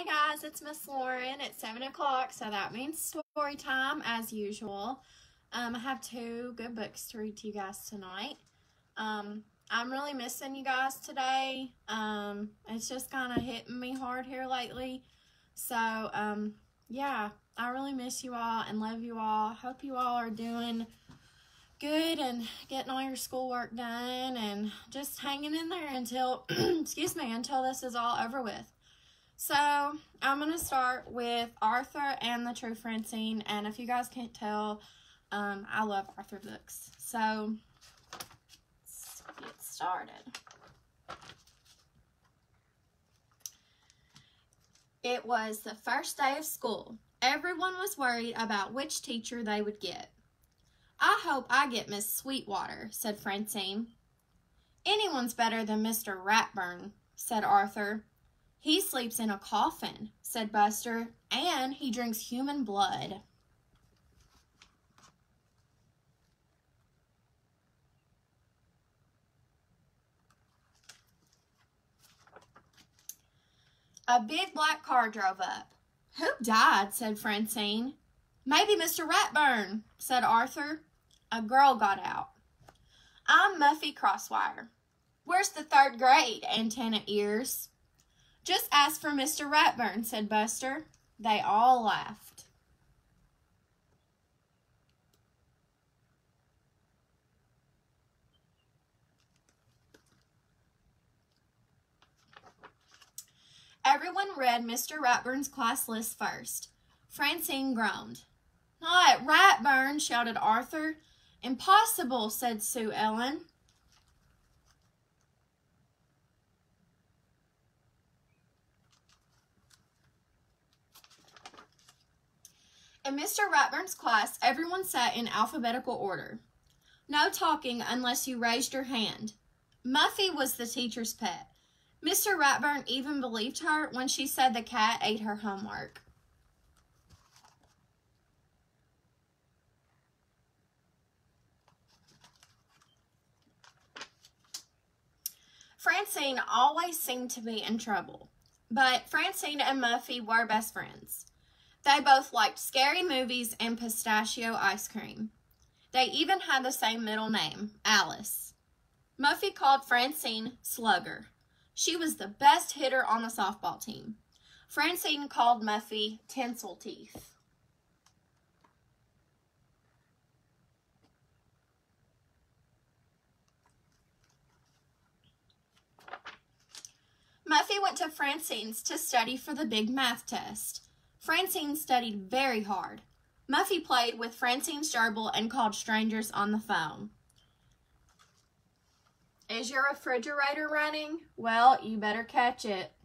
guys, it's Miss Lauren. It's 7 o'clock, so that means story time as usual. I have two good books to read to you guys tonight. I'm really missing you guys today. It's just kind of hitting me hard here lately. So, yeah, I really miss you all and love you all. Hope you all are doing good and getting all your schoolwork done and just hanging in there until, excuse me, until this is all over with. So, I'm going to start with Arthur and the True Francine, and if you guys can't tell, I love Arthur books. So, let's get started. It was the first day of school. Everyone was worried about which teacher they would get. "I hope I get Miss Sweetwater," said Francine. "Anyone's better than Mr. Ratburn," said Arthur. "He sleeps in a coffin," said Buster, "and he drinks human blood." A big black car drove up. "Who died?" said Francine. "Maybe Mr. Ratburn," said Arthur. A girl got out. "I'm Muffy Crosswire." "Where's the 3rd grade, antenna ears?" "Just ask for Mr. Ratburn," said Buster. They all laughed. Everyone read Mr. Ratburn's class list first. Francine groaned. "Not Ratburn," shouted Arthur. "Impossible," said Sue Ellen. In Mr. Ratburn's class, everyone sat in alphabetical order. No talking unless you raised your hand. Muffy was the teacher's pet. Mr. Ratburn even believed her when she said the cat ate her homework. Francine always seemed to be in trouble, but Francine and Muffy were best friends. They both liked scary movies and pistachio ice cream. They even had the same middle name, Alice. Muffy called Francine Slugger. She was the best hitter on the softball team. Francine called Muffy Tinsel Teeth. Muffy went to Francine's to study for the big math test. Francine studied very hard. Muffy played with Francine's gerbil and called strangers on the phone. "Is your refrigerator running? Well, you better catch it."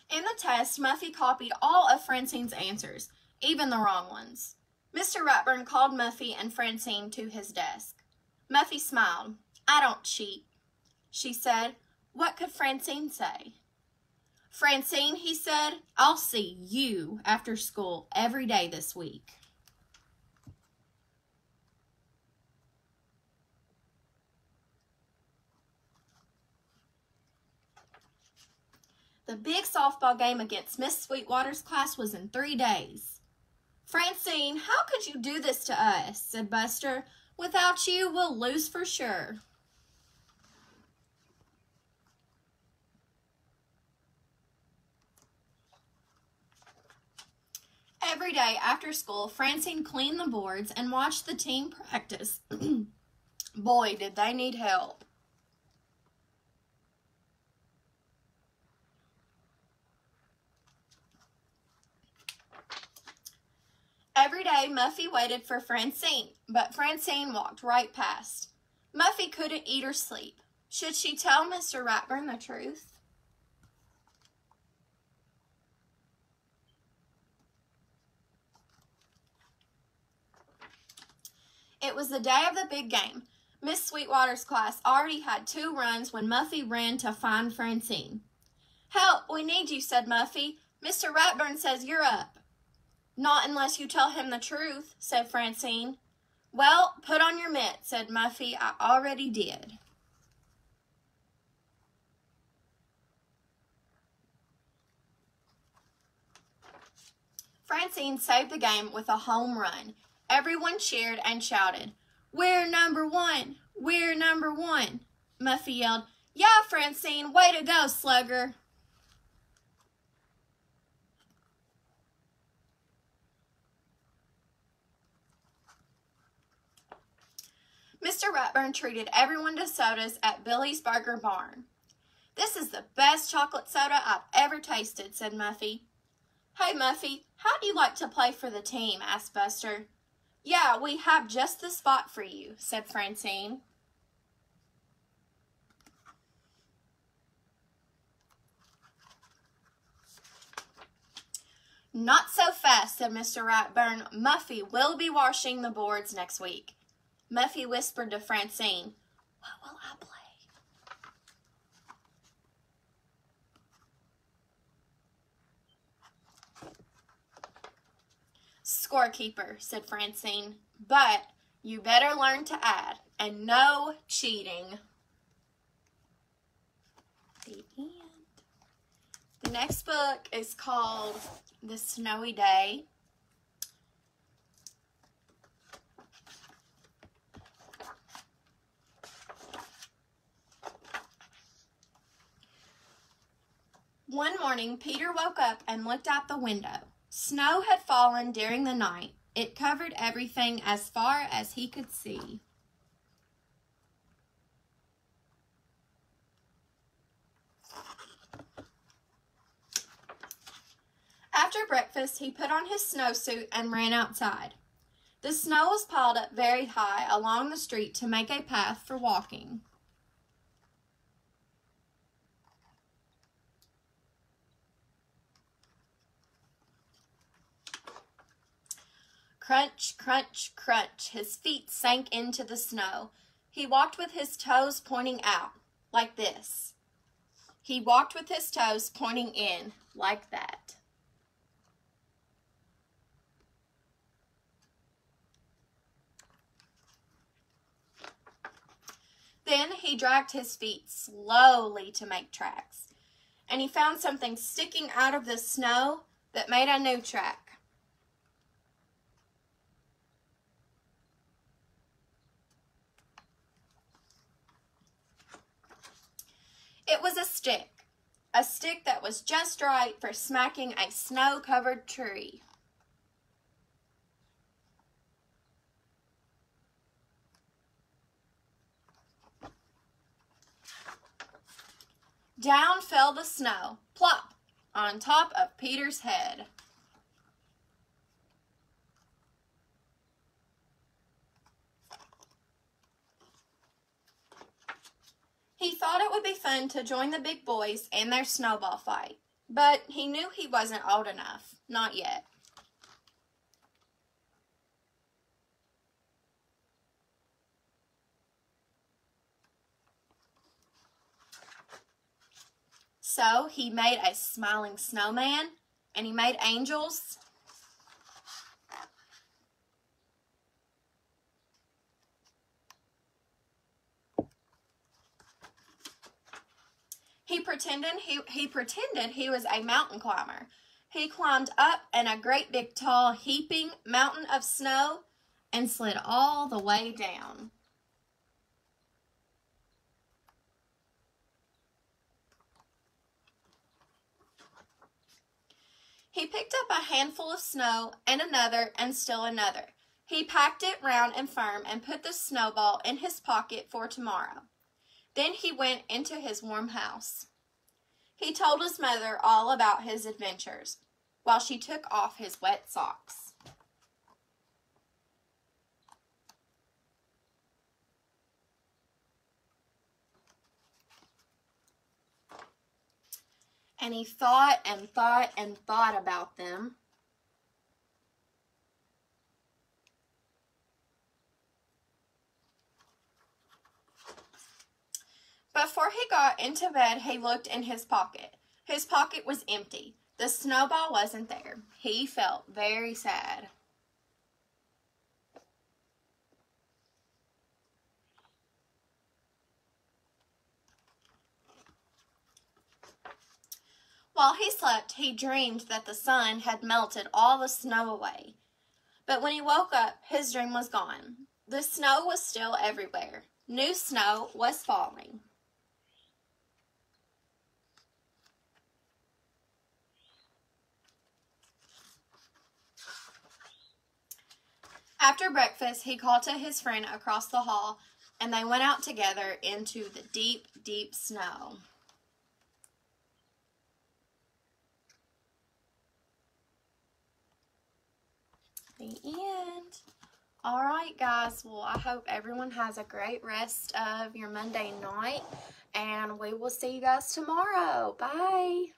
In the test, Muffy copied all of Francine's answers, even the wrong ones. Mr. Ratburn called Muffy and Francine to his desk. Muffy smiled. "I don't cheat," she said. What could Francine say? "Francine," he said, "I'll see you after school every day this week." The big softball game against Miss Sweetwater's class was in 3 days. "Francine, how could you do this to us?" said Buster. "Without you, we'll lose for sure." Every day after school, Francine cleaned the boards and watched the team practice. Boy, did they need help. Every day, Muffy waited for Francine, but Francine walked right past. Muffy couldn't eat or sleep. Should she tell Mr. Ratburn the truth? It was the day of the big game. Miss Sweetwater's class already had 2 runs when Muffy ran to find Francine. "Help, we need you," said Muffy. "Mr. Ratburn says you're up." "Not unless you tell him the truth," said Francine. "Well, put on your mitt," said Muffy. "I already did." Francine saved the game with a home run. Everyone cheered and shouted, "We're number one! We're number one!" Muffy yelled, "Yeah, Francine, way to go, slugger!" Mr. Ratburn treated everyone to sodas at Billy's Burger Barn. "This is the best chocolate soda I've ever tasted," said Muffy. "Hey, Muffy, how do you like to play for the team?" asked Buster. "Yeah, we have just the spot for you," said Francine. "Not so fast," said Mr. Ratburn. "Muffy will be washing the boards next week." Muffy whispered to Francine, "What will I play?" "Scorekeeper," said Francine, "but you better learn to add, and no cheating." The end. The next book is called The Snowy Day. One morning, Peter woke up and looked out the window. Snow had fallen during the night. It covered everything as far as he could see. After breakfast, he put on his snowsuit and ran outside. The snow was piled up very high along the street to make a path for walking. Crunch, crunch, crunch. His feet sank into the snow. He walked with his toes pointing out, like this. He walked with his toes pointing in, like that. Then he dragged his feet slowly to make tracks, and he found something sticking out of the snow that made a new track. It was a stick that was just right for smacking a snow-covered tree. Down fell the snow, plop, on top of Peter's head. He thought it would be fun to join the big boys in their snowball fight, but he knew he wasn't old enough, not yet. So he made a smiling snowman, and he made angels. He pretended he was a mountain climber. He climbed up in a great big tall heaping mountain of snow and slid all the way down. He picked up a handful of snow and another and still another. He packed it round and firm and put the snowball in his pocket for tomorrow. Then he went into his warm house. He told his mother all about his adventures while she took off his wet socks. And he thought and thought and thought about them. Before he got into bed, he looked in his pocket. His pocket was empty. The snowball wasn't there. He felt very sad. While he slept, slept, he dreamed that the sun had melted all the snow away. But when he woke up, his dream was gone. The snow was still everywhere. New snow was falling. After breakfast, he called to his friend across the hall, and they went out together into the deep, deep snow. The end. All right, guys. Well, I hope everyone has a great rest of your Monday night, and we will see you guys tomorrow. Bye.